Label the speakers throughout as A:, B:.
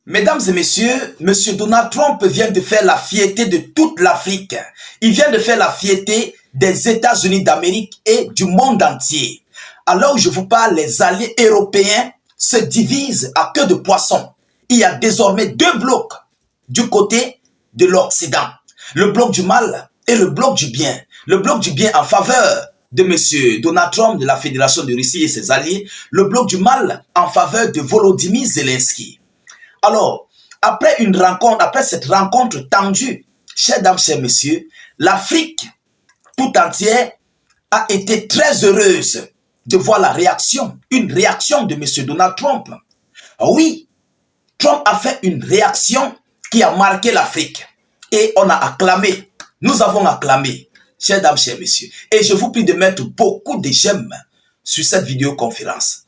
A: Mesdames et messieurs, Monsieur Donald Trump vient de faire la fierté de toute l'Afrique. Il vient de faire la fierté des États-Unis d'Amérique et du monde entier. Alors je vous parle, les alliés européens se divisent à queue de poisson. Il y a désormais deux blocs du côté de l'Occident. Le bloc du mal et le bloc du bien. Le bloc du bien en faveur de M. Donald Trump, de la Fédération de Russie et ses alliés. Le bloc du mal en faveur de Volodymyr Zelensky. Alors, après cette rencontre tendue, chers dames, chers messieurs, l'Afrique tout entière a été très heureuse de voir une réaction de M. Donald Trump. Oui, Trump a fait une réaction qui a marqué l'Afrique. Et on a acclamé, nous avons acclamé, chers dames, chers messieurs. Et je vous prie de mettre beaucoup de j'aime sur cette vidéoconférence.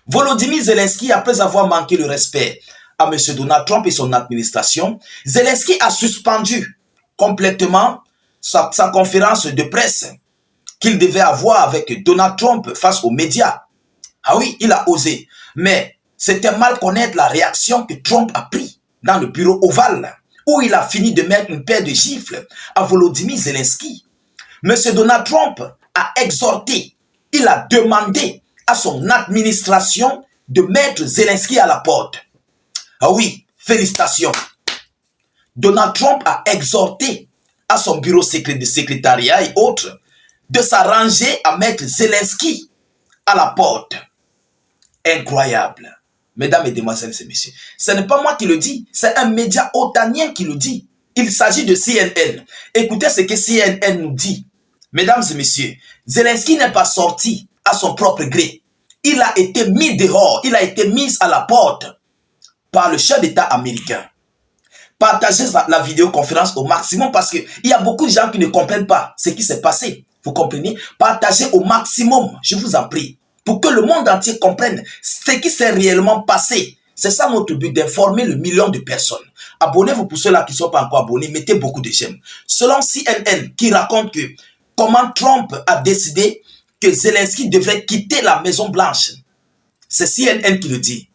A: Volodymyr Zelensky, après avoir manqué le respect à M. Donald Trump et son administration, Zelensky a suspendu complètement sa conférence de presse qu'il devait avoir avec Donald Trump face aux médias. Ah oui, il a osé. Mais c'était mal connaître la réaction que Trump a pris dans le bureau ovale, où il a fini de mettre une paire de gifles à Volodymyr Zelensky. M. Donald Trump a exhorté, il a demandé à son administration de mettre Zelensky à la porte. Ah oui, félicitations. Donald Trump a exhorté à son bureau de secrétariat et autres de s'arranger à mettre Zelensky à la porte. Incroyable. Mesdames, mesdemoiselles et messieurs, ce n'est pas moi qui le dis, c'est un média otanien qui le dit. Il s'agit de CNN. Écoutez ce que CNN nous dit. Mesdames et messieurs, Zelensky n'est pas sorti à son propre gré. Il a été mis dehors, il a été mis à la porte par le chef d'État américain. Partagez la vidéoconférence au maximum parce qu'il y a beaucoup de gens qui ne comprennent pas ce qui s'est passé. Vous comprenez? Partagez au maximum, je vous en prie, pour que le monde entier comprenne ce qui s'est réellement passé. C'est ça notre but, d'informer le million de personnes. Abonnez-vous pour ceux-là qui ne sont pas encore abonnés, mettez beaucoup de j'aime. Selon CNN qui raconte que comment Trump a décidé que Zelensky devrait quitter la Maison Blanche. C'est CNN qui le dit.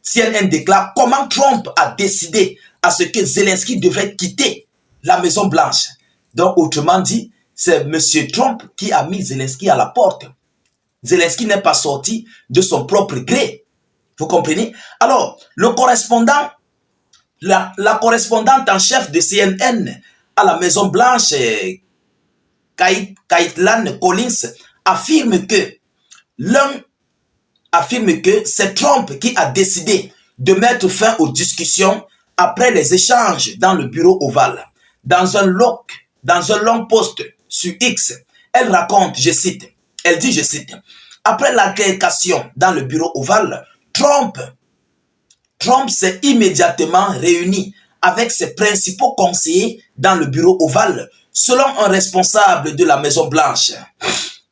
A: CNN déclare comment Trump a décidé à ce que Zelensky devrait quitter la Maison Blanche. Donc, autrement dit, c'est M. Trump qui a mis Zelensky à la porte. Zelensky n'est pas sorti de son propre gré. Vous comprenez? Alors, le correspondant, la correspondante en chef de CNN à la Maison Blanche, Kaitlan Collins, affirme que c'est Trump qui a décidé de mettre fin aux discussions après les échanges dans le bureau ovale. Dans un long post sur X, elle raconte, je cite, elle dit, je cite, après l'altercation dans le bureau ovale, Trump s'est immédiatement réuni avec ses principaux conseillers dans le bureau ovale, selon un responsable de la Maison Blanche.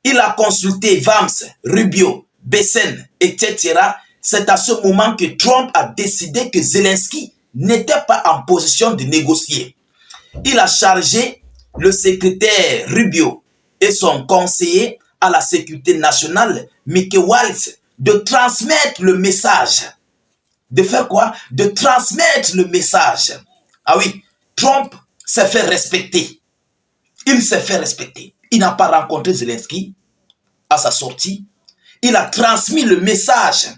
A: Il a consulté Vance, Rubio, Bessène, etc. C'est à ce moment que Trump a décidé que Zelensky n'était pas en position de négocier. Il a chargé le secrétaire Rubio et son conseiller à la sécurité nationale, Mickey Waltz, de transmettre le message. De faire quoi? De transmettre le message. Ah oui, Trump s'est fait respecter. Il s'est fait respecter. Il n'a pas rencontré Zelensky à sa sortie. Il a transmis le message.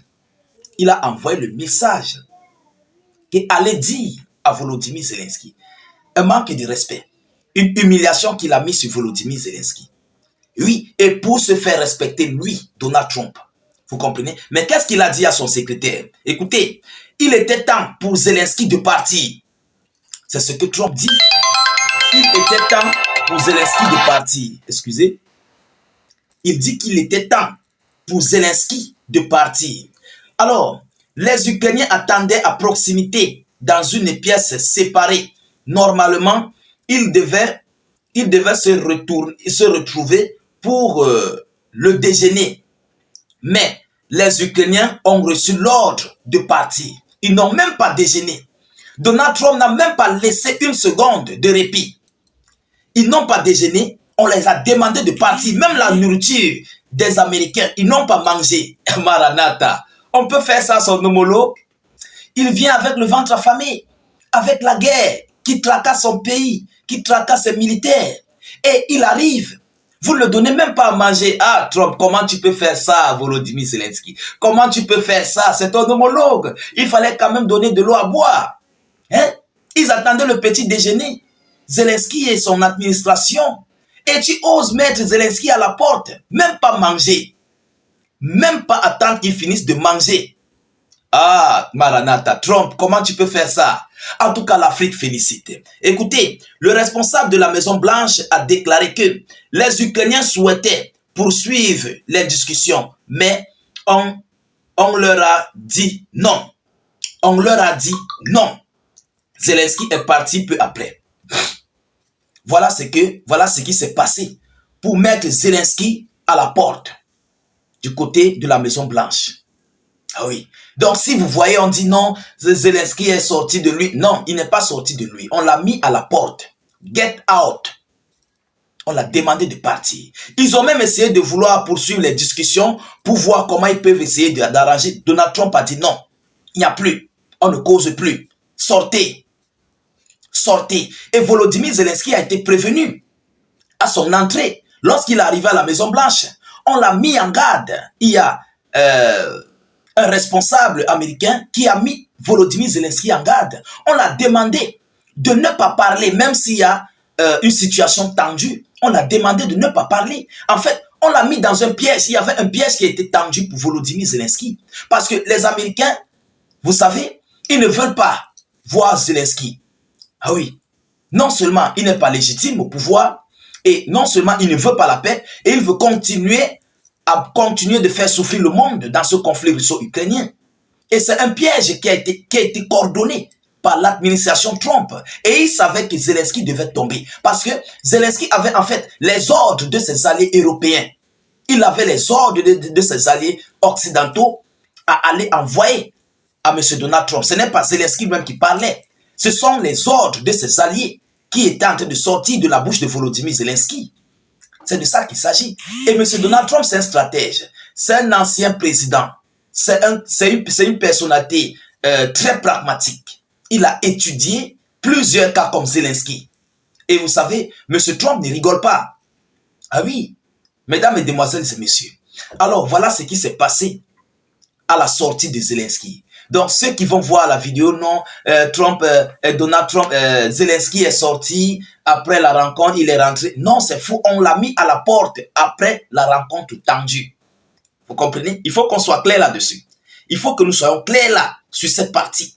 A: Il a envoyé le message qu'il allait dire à Volodymyr Zelensky. Un manque de respect. Une humiliation qu'il a mis sur Volodymyr Zelensky. Oui, et pour se faire respecter, lui, Donald Trump. Vous comprenez? Mais qu'est-ce qu'il a dit à son secrétaire? Écoutez, il était temps pour Zelensky de partir. C'est ce que Trump dit. Il était temps pour Zelensky de partir. Excusez. Il dit qu'il était temps pour Zelensky de partir. Alors, les Ukrainiens attendaient à proximité dans une pièce séparée. Normalement, ils devaient se retrouver pour le déjeuner. Mais les Ukrainiens ont reçu l'ordre de partir. Ils n'ont même pas déjeuné. Donald Trump n'a même pas laissé une seconde de répit. Ils n'ont pas déjeuné. On les a demandé de partir. Même la nourriture des Américains, ils n'ont pas mangé. Maranatha. On peut faire ça à son homologue. Il vient avec le ventre affamé, avec la guerre, qui tracasse son pays, qui tracasse ses militaires. Et il arrive, vous ne le donnez même pas à manger. Ah, Trump, comment tu peux faire ça, Volodymyr Zelensky? Comment tu peux faire ça? C'est ton homologue. Il fallait quand même donner de l'eau à boire. Hein? Ils attendaient le petit déjeuner. Zelensky et son administration. Et tu oses mettre Zelensky à la porte. Même pas manger. Même pas attendre qu'il finisse de manger. Ah, Maranatha, Trump, comment tu peux faire ça? En tout cas, l'Afrique félicite. Écoutez, le responsable de la Maison-Blanche a déclaré que les Ukrainiens souhaitaient poursuivre les discussions, mais on leur a dit non. On leur a dit non. Zelensky est parti peu après. Voilà ce qui s'est passé pour mettre Zelensky à la porte du côté de la Maison-Blanche. Ah oui. Donc, si vous voyez, on dit non, Zelensky est sorti de lui. Non, il n'est pas sorti de lui. On l'a mis à la porte. Get out. On l'a demandé de partir. Ils ont même essayé de vouloir poursuivre les discussions pour voir comment ils peuvent essayer d'arranger. Donald Trump a dit non. Il n'y a plus. On ne cause plus. Sortez. Sortez. Et Volodymyr Zelensky a été prévenu à son entrée. Lorsqu'il est arrivé à la Maison-Blanche, on l'a mis en garde. Il y a un responsable américain qui a mis Volodymyr Zelensky en garde. On l'a demandé de ne pas parler, même s'il y a une situation tendue. On l'a demandé de ne pas parler. En fait, on l'a mis dans un piège. Il y avait un piège qui était tendu pour Volodymyr Zelensky. Parce que les Américains, vous savez, ils ne veulent pas voir Zelensky. Ah oui. Non seulement il n'est pas légitime au pouvoir, et non seulement il ne veut pas la paix, et il veut continuer de faire souffrir le monde dans ce conflit russo-ukrainien. Et c'est un piège qui a été coordonné par l'administration Trump. Et il savait que Zelensky devait tomber. Parce que Zelensky avait en fait les ordres de ses alliés européens. Il avait les ordres de ses alliés occidentaux à aller envoyer à M. Donald Trump. Ce n'est pas Zelensky même qui parlait. Ce sont les ordres de ses alliés qui étaient en train de sortir de la bouche de Volodymyr Zelensky. C'est de ça qu'il s'agit. Et M. Donald Trump, c'est un stratège. C'est un ancien président. C'est une personnalité très pragmatique. Il a étudié plusieurs cas comme Zelensky. Et vous savez, M. Trump ne rigole pas. Ah oui, mesdames, mesdemoiselles et messieurs. Alors, voilà ce qui s'est passé à la sortie de Zelensky. Donc, ceux qui vont voir la vidéo, non, Donald Trump, Zelensky est sorti après la rencontre, il est rentré. Non, c'est fou, on l'a mis à la porte après la rencontre tendue. Vous comprenez? Il faut qu'on soit clair là-dessus. Il faut que nous soyons clairs là, sur cette partie.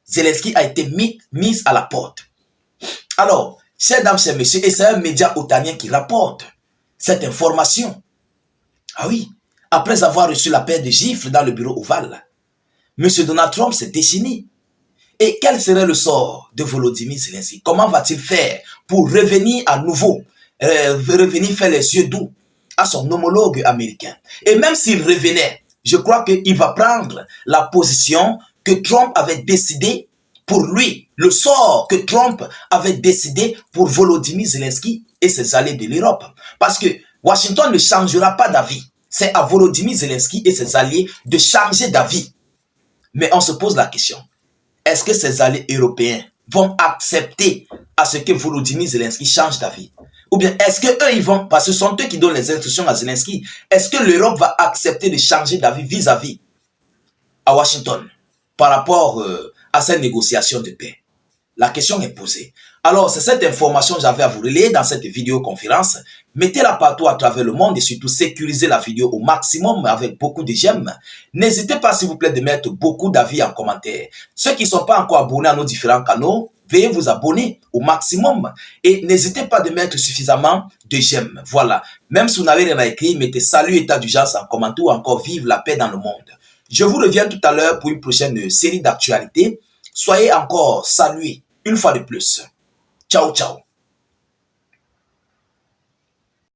A: Zelensky a été mis à la porte. Alors, chers dames, chers messieurs, et c'est un média otanien qui rapporte cette information. Ah oui, après avoir reçu la paire de gifles dans le bureau ovale, M. Donald Trump s'est déchaîné. Et quel serait le sort de Volodymyr Zelensky? Comment va-t-il faire pour revenir à nouveau, revenir faire les yeux doux à son homologue américain? Et même s'il revenait, je crois qu'il va prendre la position que Trump avait décidé pour lui, le sort que Trump avait décidé pour Volodymyr Zelensky et ses alliés de l'Europe. Parce que Washington ne changera pas d'avis. C'est à Volodymyr Zelensky et ses alliés de changer d'avis. Mais on se pose la question, est-ce que ces alliés européens vont accepter à ce que Volodymyr Zelensky change d'avis? Ou bien est-ce qu'eux, ils vont, parce que ce sont eux qui donnent les instructions à Zelensky, est-ce que l'Europe va accepter de changer d'avis vis-à-vis à Washington par rapport à cette négociation de paix? La question est posée. Alors, c'est cette information que j'avais à vous relayer dans cette vidéoconférence. Mettez-la partout à travers le monde et surtout sécurisez la vidéo au maximum avec beaucoup de j'aime. N'hésitez pas, s'il vous plaît, de mettre beaucoup d'avis en commentaire. Ceux qui ne sont pas encore abonnés à nos différents canaux, veuillez vous abonner au maximum. Et n'hésitez pas de mettre suffisamment de j'aime. Voilà. Même si vous n'avez rien à écrire, mettez salut, état d'urgence en commentaire ou encore vive la paix dans le monde. Je vous reviens tout à l'heure pour une prochaine série d'actualités. Soyez encore salués une fois de plus. Ciao, ciao.